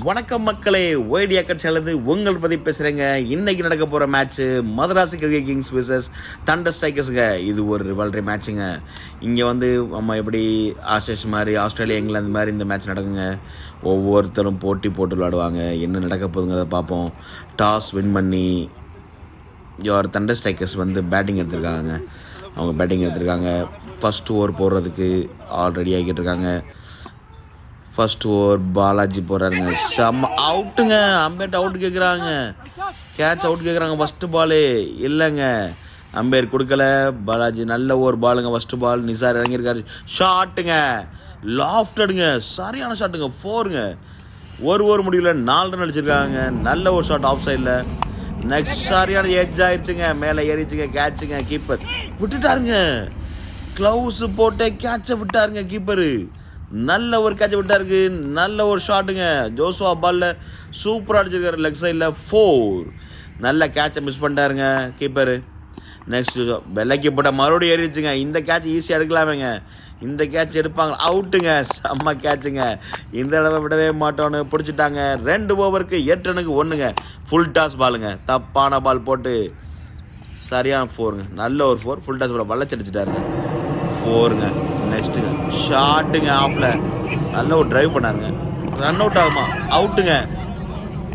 வணக்கம் மக்களே, ஒய்டியா கட்சியிலேருந்து உங்கள் பற்றி பேசுகிறேங்க. இன்றைக்கி நடக்க போகிற மேட்ச்சு மதராசி கிரிக்கெட் கிங்ஸ் விசஸ் தண்டர் ஸ்ட்ரைக்கர்ஸுங்க. இது ஒரு ரிவல்ரி மேட்ச்சுங்க. இங்கே நம்ம எப்படி ஆஸ்திரேலியா இங்கிலாந்து மாதிரி இந்த மேட்ச் நடக்குங்க. ஒவ்வொருத்தரும் போட்டி போட்டு விளையாடுவாங்க. என்ன நடக்க போகுதுங்கிறத பார்ப்போம். டாஸ் வின் பண்ணி தண்டர் ஸ்ட்ரைக்கர்ஸ் பேட்டிங் எடுத்திருக்காங்க. அவங்க பேட்டிங் எடுத்திருக்காங்க. ஃபஸ்ட் ஓவர் போடுறதுக்கு ஆல்ரெடி ஆகிக்கிட்டு இருக்காங்க. ஃபஸ்ட் ஓவர் பாலாஜி போகிறாருங்க. செம்ம அவுட்டுங்க. அம்பேர் அவுட் கேட்குறாங்க. கேட்ச் அவுட் கேட்குறாங்க. ஃபஸ்ட்டு பாலு இல்லைங்க, அம்பேர் கொடுக்கல. பாலாஜி நல்ல ஒரு பாலுங்க. ஃபஸ்ட்டு பால் நிசார் இறங்கியிருக்காரு. ஷாட்டுங்க, லாஃப்டடுங்க, சரியான ஷாட்டுங்க. 4ங்க. ஒரு ஓவர் முடியல 4 ரன் அடிச்சிருக்காங்க. நல்ல ஒரு ஷாட் ஆஃப் சைடில். நெக்ஸ்ட் சரியான எட்ஜ் ஆயிடுச்சுங்க. மேலே ஏறிச்சுங்க. கேட்சுங்க. கீப்பர் விட்டுட்டாருங்க. க்ளவுஸு போட்டு கேட்சை விட்டாருங்க கீப்பரு. நல்ல ஒரு கேட்சை விட்டாருக்கு. நல்ல ஒரு ஷாட்டுங்க. ஜோசுவா பாலில் சூப்பராக அடிச்சிருக்காரு லெக் சைடில். 4. நல்ல கேட்சை மிஸ் பண்ணிட்டாருங்க கீப்பரு. நெக்ஸ்ட் வெள்ளைக்கு போட்ட மறுபடியும் ஏறிடுச்சுங்க. இந்த கேட்ச் ஈஸியாக எடுக்கலாமேங்க. இந்த கேட்ச் எடுப்பாங்க. அவுட்டுங்க. செம்ம கேட்சுங்க. இந்த தடவை விடவே மாட்டோன்னு பிடிச்சிட்டாங்க. 2 ஓவருக்கு 8 ரனுக்கு 1ங்க. ஃபுல் டாஸ் பாலுங்க. தப்பான பால் போட்டு சரியான 4ங்க. நல்ல ஒரு 4. ஃபுல் டாஸ் பால் வளைச்சடிச்சிட்டாருங்க. 4ங்க. நெக்ஸ்ட்டுங்க ஷாட்டுங்க. ஆஃபில் நல்ல ஒரு ட்ரைவ் பண்ணாருங்க. ரன் அவுட் ஆகுமா? அவுட்டுங்க.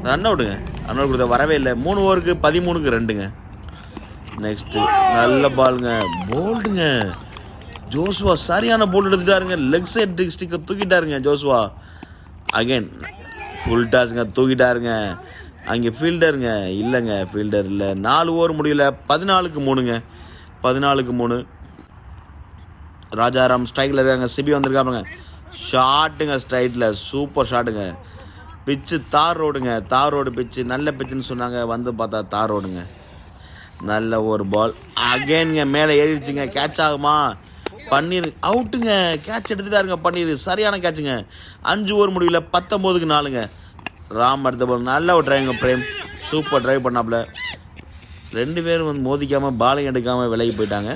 ரன் அவுட்டுங்க. ரன் அவுட் கொடுத்த வரவே இல்லை. 3 ஓவருக்கு 13க்கு 2ங்க. நெக்ஸ்ட்டு நல்ல பாலுங்க. போல்டுங்க. ஜோசுவா சரியான போல்டு எடுத்துட்டாருங்க. லெக் சைட் ஸ்டிக்கை தூக்கிட்டாருங்க ஜோசுவா. அகைன் ஃபுல் டாஸுங்க. தூக்கிட்டாருங்க. அங்கே ஃபீல்டருங்க இல்லைங்க. ஃபீல்டர் இல்லை. 4 ஓவர் முடியல. 14க்கு 3ங்க. 14க்கு 3. ராஜாராம் ஸ்ட்ரைக்கில் இருக்காங்க. சிபி வந்திருக்காங்க. ஷாட்டுங்க ஸ்ட்ரைட்டில். சூப்பர் ஷாட்டுங்க. பிச்சு தார் ரோடுங்க. தார் ரோடு பிச்சு. நல்ல பிச்சுன்னு சொன்னாங்க. பார்த்தா தார் ரோடுங்க. நல்ல ஒரு பால் அகேனுங்க. மேலே ஏறிடுச்சுங்க. கேட்ச் ஆகுமா? பன்னீர் அவுட்டுங்க. கேட்ச் எடுத்துட்டாருங்க பன்னீர். சரியான கேட்சுங்க. 5 ஓவர் முடியல. 19க்கு 4ங்க. ராம் அடுத்த பால். நல்ல ஒரு டிரைவுங்க. பிரேம் சூப்பர் டிரைவ் பண்ணாப்புல. 2 பேரும் மோதிக்காமல் பாலையும் எடுக்காமல் விலகி போயிட்டாங்க.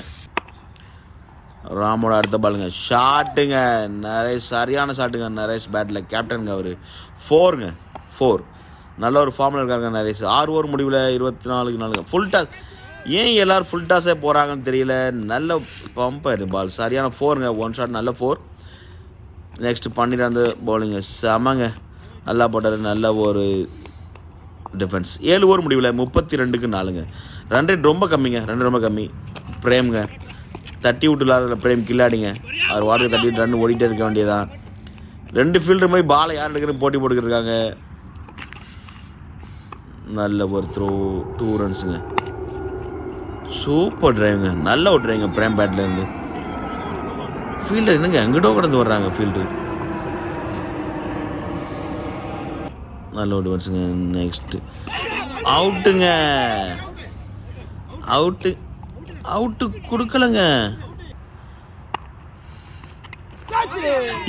ராமோட அடுத்த பாலுங்க. ஷாட்டுங்க. நரேஷ் சரியான ஷாட்டுங்க. நரேஷ் பேட்டில் கேப்டனுங்க அவர். 4ங்க. 4. நல்ல ஒரு ஃபார்மில் இருக்காருங்க நரேஷ். 6 ஓவர் முடிவில் 24க்கு 4ங்க. Full toss. ஏன் எல்லோரும் ஃபுல் டாஸே போகிறாங்கன்னு தெரியல. நல்ல பம்பர் பால். சரியான 4ங்க. 1 ஷாட். நல்ல 4. நெக்ஸ்ட் பன்னீர் அந்த பவுலிங்க. செமங்க. நல்லா போட்டார். நல்ல ஒரு டிஃபென்ஸ். 7 ஓவர் முடிவில் 32க்கு 4ங்க. ரன் ரேட் ரொம்ப கம்மிங்க. ரொம்ப கம்மி. பிரேம்ங்க தட்டி விட்டு இல்லாத பிரேம் கில்லாடிங்க. அவர் வாடகை தட்டிட்டு ரன் ஓடிட்டே இருக்க வேண்டியதான். 2 ஃபீல்டர் மாதிரி பாலை யார் எடுக்கிறன்னு போட்டி போட்டுக்கிட்டு இருக்காங்க. நல்ல ஒரு த்ரோ. 2 ரன்ஸுங்க. சூப்பர் டிரைவுங்க. நல்ல ஒரு டிரைவுங்க பிரேம் பேட்லேருந்து. ஃபீல்டர் என்னங்க எங்கிட்டோ கடந்து வர்றாங்க ஃபீல்டு. நல்ல ஒரு டிஃபென்ஸுங்க. நெக்ஸ்ட்டு அவுட்டுங்க. அவுட்டு கொடுக்கலங்க.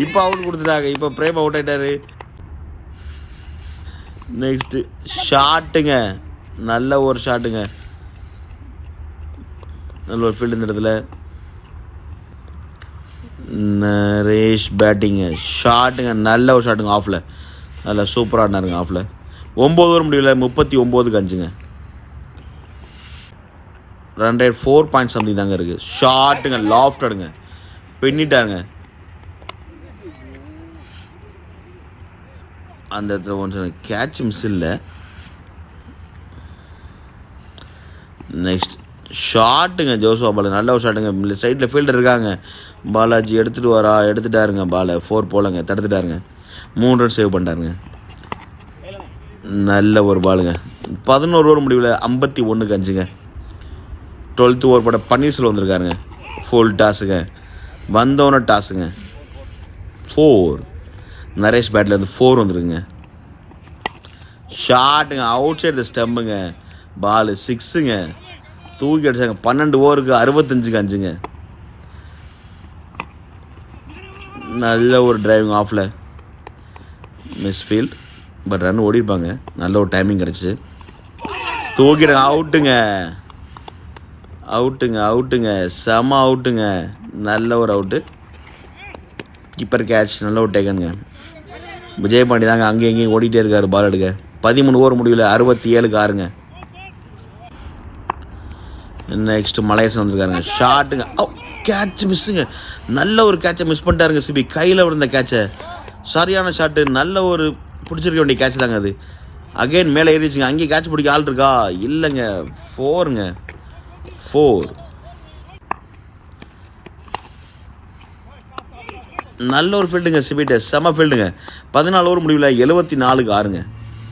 இப்போ அவுட் கொடுத்துட்டாங்க. இப்போ பிரேம் அவுட் ஆகிட்டாரு. நெக்ஸ்ட்டு ஷாட்டுங்க. நல்ல ஒரு ஷாட்டுங்க. நல்ல ஒரு ஃபீல்டு இந்த இடத்துல. நரேஷ் பேட்டிங்க. ஷாட்டுங்க. நல்ல ஒரு ஷாட்டுங்க. ஆஃபில் நல்லா சூப்பராக ஆடினாருங்க. ஆஃபில் 9 ஓவர் முடியல. 39க்கு 5ங்க. ரன் ரேட் 4 பாயிண்ட் சம்திங் தாங்க இருக்குது. ஷாட்டுங்க. லாஃப்ட் அடுங்க. பின்னிட்டாருங்க. அந்த இடத்துல ஒன்று கேட்ச் மிஸ் இல்லை. நெக்ஸ்ட் ஷாட்டுங்க. ஜோசுவா பால் நல்ல ஒரு ஷாட்டுங்க. சைடில் ஃபீல்டர் இருக்காங்க. பாலாஜி எடுத்துட்டாருங்க. பாலை 4 போலங்க. தடுத்துட்டாருங்க. 3 ரன் சேவ் பண்ணிட்டாருங்க. நல்ல ஒரு பாலுங்க. 11 ஓவர் முடிவில் 51க்கு 5ங்க. 12th ஓவர் போட பன்னீர்செல்வம் வந்திருக்காருங்க. ஃபுல் டாஸுங்க. வந்தோன்னே டாஸுங்க. 4. நரேஷ் பேட்லேருந்து 4 வந்துருங்க. ஷாட்டுங்க. அவுட் சைடு த ஸ்டம்புங்க. பால் 6ங்க. தூக்கி அடிச்சாங்க. 12 ஓவருக்கு 65க்கு 5ங்க. நல்ல ஒரு டிரைவிங். ஆஃபில் மிஸ்ஃபீல்ட். But run ஓடிருப்பாங்க. நல்ல ஒரு டைமிங் கிடச்சி. தூக்கிடுங்க. அவுட்டுங்க. செம அவுட்டுங்க. நல்ல ஒரு அவுட்டு. Keeper catch. நல்ல ஒரு டேக்கனுங்க. விஜய் பாண்டி தாங்க அங்கேயும் இங்கேயும் ஓடிட்டே இருக்காரு பால் எடுக்க. 13 ஓவர் முடிவில் 67க்கு 6ங்க. நெக்ஸ்ட் மலையரசன் வந்திருக்காருங்க. ஷாட்டுங்க. கேட்ச் மிஸ்ஸுங்க. நல்ல ஒரு கேட்சை மிஸ் பண்ணிட்டாருங்க சிபி. கையில் விழுந்த கேட்சை. சரியான ஷாட்டு. நல்ல ஒரு பிடிச்சிருக்க வேண்டிய கேட்ச் தாங்க அது. அகெயின் மேலே ஏறிச்சுங்க. அங்கேயே கேட்ச் பிடிக்க ஆள் இருக்கா? இல்லைங்க. 4ங்க. 4. நல்ல ஒரு ஃபீல்டுங்க சிபிட்ட. செம ஃபீல்டுங்க. 14 ஓவர் முடிவில் 74க்கு 6ங்க.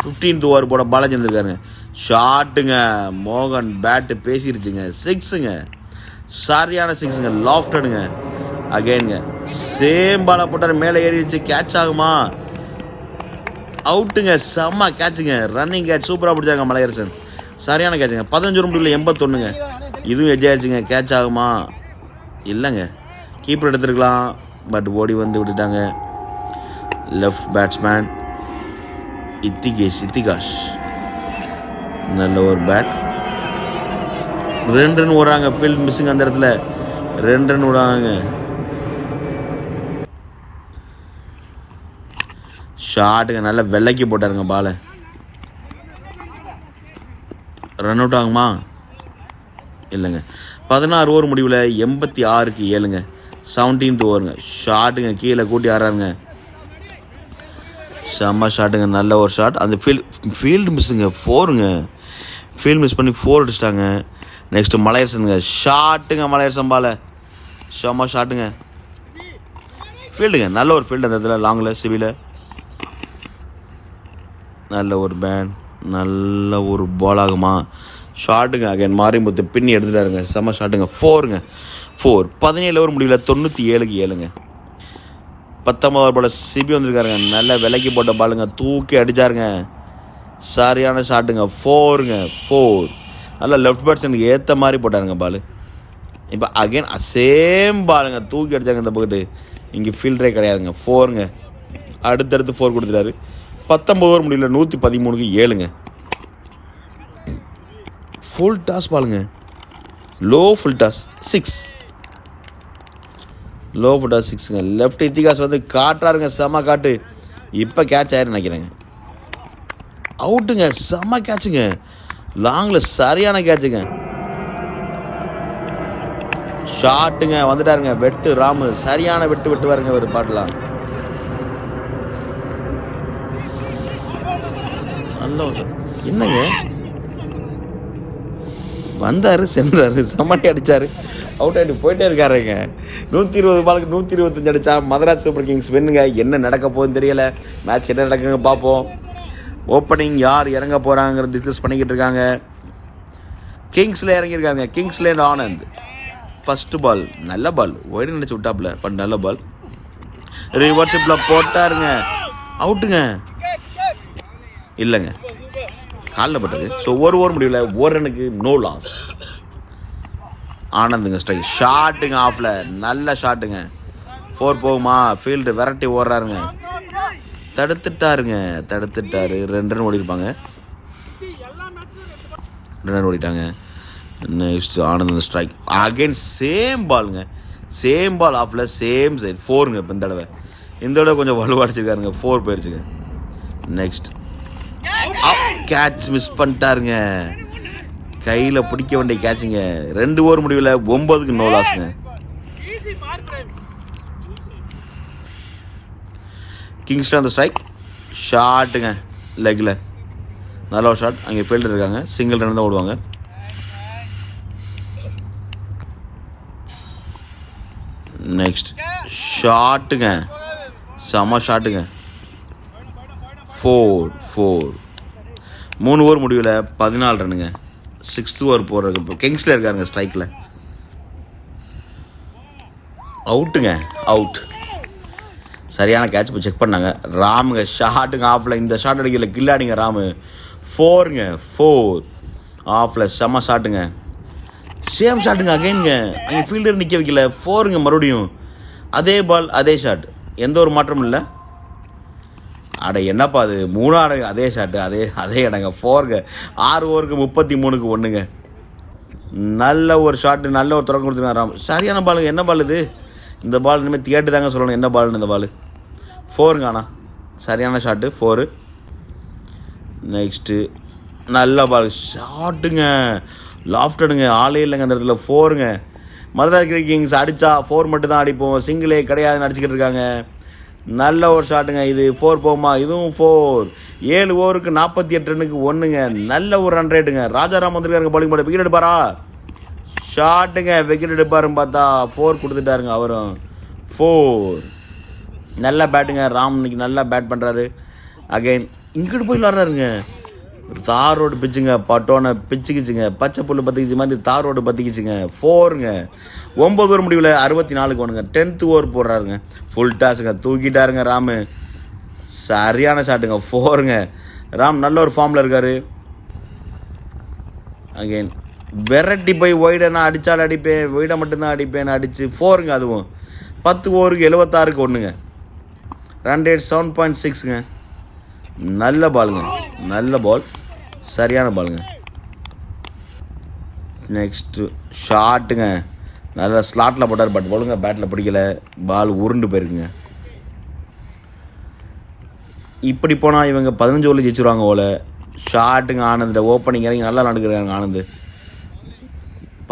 15th ஓவர் போட பாலாஜி வந்துருக்காருங்க. ஷாட்டுங்க. மோகன் பேட்டு பேசிருச்சுங்க. 6ங்க. சரியான 6ங்க. லாஃப்டடுங்க. அகெயின்ங்க. சேம் பாலை போட்டார். மேலே ஏறிடுச்சு. கேட்ச் ஆகுமா? அவுட்டுங்க. செம்ம கேட்சுங்க. ரன்னிங் கேட்ச் சூப்பராக பிடிச்சாங்க மலையரசன். சரியான கேட்சுங்க. 15 ஓவர் முடிவில் 81ங்க. இதுவும் எட்ஜ் ஆயிடுச்சுங்க. கேட்ச் ஆகுமா? இல்லைங்க. கீப்பர் எடுத்துருக்கலாம், பட் ஓடி வந்து விட்டுட்டாங்க. லெஃப்ட் பேட்ஸ்மேன் இத்திகாஷ் நல்ல ஒரு பேட். 2 ரன் ஓடுறாங்க. ஃபீல்ட் மிஸ்ஸிங் அந்த இடத்துல. 2 ரன் ஓடுறாங்க. ஷாட்டுங்க. நல்லா வெள்ளைக்கு போட்டாருங்க பாலை. ரன் அவுட் ஆகுமா? இல்லைங்க. 16 ஓவர் முடிவில் 86க்கு 7ங்க. 17th ஓவருங்க. ஷாட்டுங்க. கீழே கூட்டி ஆடுறாருங்க. செம்ம ஷாட்டுங்க. நல்ல ஒரு ஷாட். அந்த ஃபீல்டு மிஸ்ஸுங்க. 4ங்க. ஃபீல்டு மிஸ் பண்ணி 4 அடிச்சிட்டாங்க. நெக்ஸ்ட்டு மலையரசனுங்க. ஷாட்டுங்க. மலையரசன் பாலை. செம்ம ஷாட்டுங்க. ஃபீல்டுங்க. நல்ல ஒரு ஃபீல்டு அந்த இடத்துல. லாங்கில் சிவியில் நல்ல ஒரு பேன். நல்ல ஒரு பால் ஆகுமா? ஷாட்டுங்க. அகைன் மாரிமுத்து பின்னி எடுத்துட்டாருங்க. செம்ம ஷாட்டுங்க. 4ங்க. 4. 17 ஓவர் முடிவில் 97க்கு 7ங்க. 19 ஓவர் போல் சிபி வந்திருக்காருங்க. நல்ல விலைக்கு போட்ட பாலுங்க. தூக்கி அடித்தாருங்க. சரியான ஷாட்டுங்க. 4ங்க. 4. நல்லா லெஃப்ட் பேட்ஸ்மேனுக்கு ஏற்ற மாதிரி போட்டாருங்க பால். இப்போ அகைன் சேம் பாலுங்க. தூக்கி அடித்தாங்க இந்த பக்கெட்டு. இங்கே ஃபீல்டரே கிடையாதுங்க. 4ங்க. அடுத்தடுத்து 4 கொடுத்துட்டாரு. 19 ஓவர் முடிவில் 113க்கு 7ங்க. ஃபுல் டாஸ் பாலுங்க. Low full toss 6. Low full toss 6ங்க. லெஃப்ட் இத்திகாஸ் வந்து காட்டுறாருங்க. செம்ம காட்டு. இப்போ கேட்ச் ஆயிரு நினைக்கிறேங்க. அவுட்டுங்க. செம்ம கேட்சுங்க. லாங்கில் சரியான கேட்சுங்க. ஷாட்டுங்க. வந்துட்டாருங்க. வெட்டு ராமு. சரியான வெட்டுவாருங்க ஒரு பாட்டெலாம். நல்ல என்னங்க வந்தார் சென்றார். சமாட்டி அடித்தார். அவுட் ஆகிட்டு போயிட்டே இருக்காருங்க. 120 பாலுக்கு 125 அடித்தா மதராஸ் சூப்பர் கிங்ஸ் வென்னுங்க. என்ன நடக்க போகுதுன்னு தெரியலை. மேட்ச் என்ன நடக்குங்க பார்ப்போம். ஓப்பனிங் யார் இறங்க போகிறாங்கிறது டிஸ்கஸ் பண்ணிக்கிட்டு இருக்காங்க. கிங்ஸில் இறங்கியிருக்காங்க. கிங்ஸ்லேண்ட் ஆனந்த். ஃபஸ்ட்டு பால் நல்ல பால். ஒய்டு நினச்சி விட்டாப்புல, பட் நல்ல பால். ரிவர்ஸிப்பில் போட்டாருங்க. அவுட்டுங்க. இல்லைங்க, காலில் பட்டது. ஸோ ஒரு ஓவர் முடியல. 1 ரனுக்கு நோ லாஸ். ஆனந்துங்க ஸ்ட்ரைக். ஷாட்டுங்க. ஆஃபில் நல்ல ஷாட்டுங்க. 4 போகுமா? ஃபீல்டு விரட்டி ஓடுறாருங்க. தடுத்துட்டாரு. 2 ரன் ஓடிருப்பாங்க. 2 ரன் ஓடிட்டாங்க. Next Anand strike. Again same பாலுங்க. சேம் பால் ஆஃபில் சேம் சைட். 4ங்க. இப்போ இந்த தடவை கொஞ்சம் வலுவாடிச்சிருக்காருங்க. 4 போயிடுச்சுங்க. நெக்ஸ்ட் கேட்ச் மிஸ் பண்ணிட்டாருங்க. கையில் பிடிக்க வேண்டிய கேட்சுங்க. 2 ஓவர் முடிவில் 9க்கு நோ லாஸுங்க. கிங்ஸ்டன் அந்த ஸ்ட்ரைக். ஷாட்டுங்க. லெக்கில் நல்ல ஒரு ஷாட். அங்கே ஃபீல்டர் இருக்காங்க. சிங்கிள் ரன் தான் ஓடுவாங்க. நெக்ஸ்ட் ஷாட்டுங்க. செம ஷாட்டுங்க. 4 3 ஓவர் முடிவில் 14 ரன்னுங்க. 6th ஓவர் போடுறதுக்கு இப்போ கிங்ஸில் இருக்காருங்க ஸ்ட்ரைக்கில். அவுட்டுங்க. அவுட். சரியான கேட்ச் இப்போ செக் பண்ணாங்க. ராமுங்க. ஷாட்டுங்க. ஆஃபில் இந்த ஷாட் அடிக்கல. கில்லாடிங்க ராமு. 4ங்க. 4 ஆஃபில் செம்ம ஷாட்டுங்க. சேம் ஷாட்டுங்க. அகைனுங்க. அங்கே ஃபீல்டர் நிற்க வைக்கல. 4ங்க. மறுபடியும் அதே பால் அதே ஷாட். எந்த ஒரு மாற்றமும் இல்லை. அட என்னப்பா அது 3 அதே ஷாட்டு அதே இடங்க. 4ங்க. 6 ஓவருக்கு 33க்கு 1ங்க. நல்ல ஒரு ஷாட்டு. நல்ல ஒரு தொடக்கம் கொடுத்துருக்காங்க ராம். சரியான பாலுங்க. என்ன பால் இது? இந்த பால் இனிமேல் கேட்டு தாங்க சொல்லணும் என்ன பால்னு. இந்த பால் 4ங்க. ஆனால் சரியான ஷாட்டு 4. நெக்ஸ்ட்டு நல்ல பால் ஷாட்டுங்க, லாஃப்டடுங்க, ஆளே இல்லைங்க அந்த இடத்துல. 4ங்க. மதுராஸ் கிரிக்கெட் கிங்ஸ் அடித்தா 4 மட்டும் தான் அடிப்போம், சிங்கிளே கிடையாதுன்னு அடிச்சுக்கிட்டு இருக்காங்க. நல்ல ஒரு ஷாட்டுங்க. இது 4 போகுமா? இதுவும் 4. 7 ஓவருக்கு 48 ரன்னுக்கு 1ங்க. நல்ல ஒரு ரன் ரேட்டுங்க. ராஜாராம் வந்திருக்காருங்க பவுலிங் போட. விக்கெட் எடுப்பாரா? ஷாட்டுங்க, விக்கெட் எடுப்பாருன்னு பார்த்தா 4 கொடுத்துட்டாருங்க அவரும். 4. நல்ல பேட்டுங்க. ராம் இன்னைக்கு நல்லா பேட் பண்ணுறாரு. அகைன் இங்கிட்டு போய் விளாட்றாருங்க. தார் ரோடு பிச்சுங்க, பட்டோனை பிச்சுக்கிச்சுங்க, பச்சை புல் பற்றிக்கிச்சு மாதிரி தார் ரோடு பற்றிக்கிச்சுங்க. 4ங்க. 9 ஓவர் முடிவில் 64க்கு 1ங்க. 10th ஓவர் போடுறாருங்க. ஃபுல் டாஸுங்க, தூக்கிட்டாருங்க ராமு. சரியான ஷாட்டுங்க. 4ங்க. ராம் நல்ல ஒரு ஃபார்மில் இருக்கார். அகெயின் வெரைட்டி போய் ஒய்டை நான் அடித்தாலும் அடிப்பேன், ஒய்டை மட்டும்தான் அடிப்பேன்னு அடித்து 4ங்க. அதுவும் 10 ஓவருக்கு 76க்கு 1ங்க. Run rate 7.6ங்க. நல்ல பாலுங்க, நல்ல பால், சரியான பாலுங்க. நெக்ஸ்ட்டு ஷாட்டுங்க. நல்லா ஸ்லாட்டில் போட்டார், பட் ஒழுங்காக பேட்டில் பிடிக்கல, பால் உருண்டு போயிருக்குங்க. இப்படி போனால் இவங்க 15 ஓவரில் ஜெயிச்சுருவாங்க போல். ஷாட்டுங்க. ஆனந்தில் ஓப்பனிங் இறங்கி நல்லா நடக்கிறாங்க ஆனந்த்.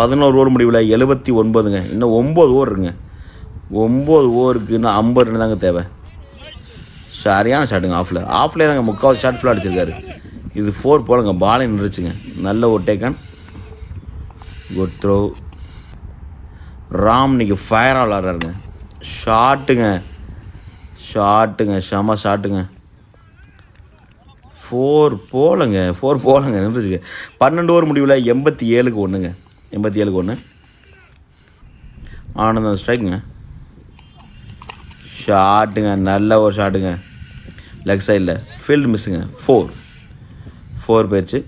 11 ஓவர் முடிவில் 79ங்க. இன்னும் 9 ஓவர் இருக்குங்க. 9 ஓவருக்கு இன்னும் 50 ரன் தாங்க தேவை. சரியான ஷாட்டுங்க. ஆஃபில் தாங்க முக்காவது ஷாட் ஃபுல்லாக அடிச்சிருக்காரு. இது 4 போலங்க. பாலே நின்றுச்சுங்க. நல்ல ஒரு டேக்கன், குட் த்ரோ. ராம் இன்னைக்கு ஃபயராக விளாட்றாருங்க. ஷாட்டுங்க, ஷாட்டுங்க, செம ஷாட்டுங்க. 4 போலங்க நின்றுச்சுங்க. 12 ஓவர் முடிவில் 87க்கு 1ங்க. 87க்கு 1. ஆனந்தம் ஸ்ட்ரைக்குங்க. ஷாட்டுங்க, நல்ல ஒரு ஷாட்டுங்க. லெக் சைடில் ஃபீல்டு மிஸ்ஸுங்க. 4 போயிடுச்சு.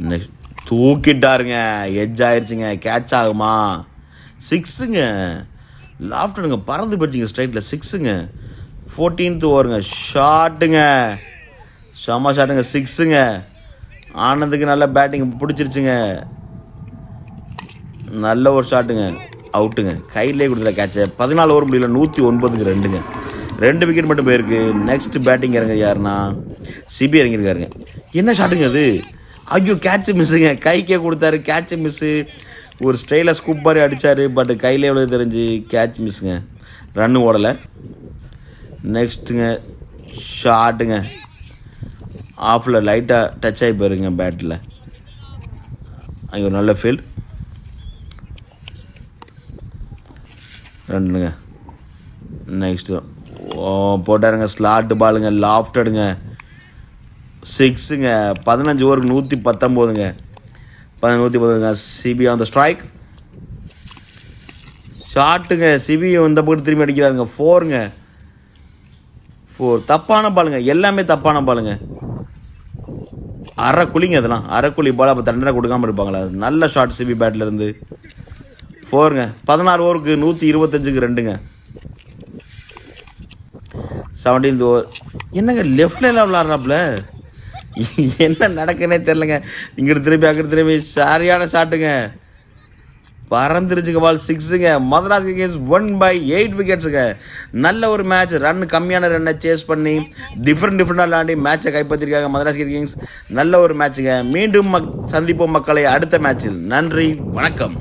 நெக்ஸ்ட் தூக்கிட்டாருங்க, எட்ஜ் ஆயிடுச்சுங்க. கேட்ச் ஆகுமா? 6ங்க. லாஃப்டடுங்க, பறந்து போயிடுச்சிங்க ஸ்ட்ரைட்டில். 6ங்க. 14th ஓவருங்க. ஷாட்டுங்க, செம்ம ஷாட்டுங்க. 6ங்க. ஆனந்துக்கு நல்ல பேட்டிங் பிடிச்சிருச்சுங்க. நல்ல ஒரு ஷாட்டுங்க. அவுட்டுங்க. கையிலே கொடுத்துட கேட்சை. 14 ஓவர் முடியல 109க்கு 2ங்க. 2 விக்கெட் மட்டும் போயிருக்கு. நெக்ஸ்ட் பேட்டிங் இறங்க யாருன்னா சிபி இறங்கியிருக்காருங்க. என்ன ஷாட்டுங்க அது? ஐயோ, கேட்சு மிஸ்ஸுங்க. கைக்கே கொடுத்தாரு, கேட்சு மிஸ்ஸு. ஒரு ஸ்டைலாக ஸ்கூப் மாதிரி அடித்தார், பட் கையிலே எவ்வளோ தெரிஞ்சு கேட்ச் மிஸ்ஸுங்க. ரன்னு ஓடலை. நெக்ஸ்ட்டுங்க ஷாட்டுங்க. ஆஃபில் லைட்டாக டச் ஆகி போயிருங்க பேட்டில். அங்கே ஒரு நல்ல ஃபீல்ட். 2ங்க. நெக்ஸ்ட்டு போட்டாருங்க. ஸ்லாட்டு பாலுங்க, லாஃப்டடுங்க. 6ங்க. 15 ஓவருக்கு 119ங்க. 119ங்க. Sibi on the strike. ஷாட்டுங்க. சிபி இந்த பக்கம் திரும்பி அடிக்கிறாருங்க. 4ங்க. 4. தப்பான பாலுங்க, எல்லாமே தப்பான பாலுங்க. அரைக்குழிங்க அதெல்லாம். அரைக்குழி பால். அப்போ தண்டனை கொடுக்காமல் இருப்பாங்களா? நல்ல ஷாட் சிபி பேட்லேருந்து. 4ங்க. 16 ஓவருக்கு 125க்கு 2ங்க. 17th over. என்னங்க லெஃப்டில் எல்லாம் விளாட்றாப்புல? என்ன நடக்குன்னே தெரிலங்க. இங்கிட்டு திரும்பி அங்கிட்டு திரும்பி சரியான ஷாட்டுங்க. பறந்துருச்சுங்க பால். 6ங்க. மதராஸ் கிங்ஸ் 1/8 விக்கெட்ஸுங்க. நல்ல ஒரு மேட்ச். ரன் கம்மியான ரன்னை சேஸ் பண்ணி டிஃப்ரெண்டாக விளாண்டி மேட்சை கைப்பற்றிருக்காங்க மதராஸ் கிங்ஸ். நல்ல ஒரு மேட்சுங்க. மீண்டும் சந்திப்போம் மக்களை அடுத்த மேட்சில். நன்றி, வணக்கம்.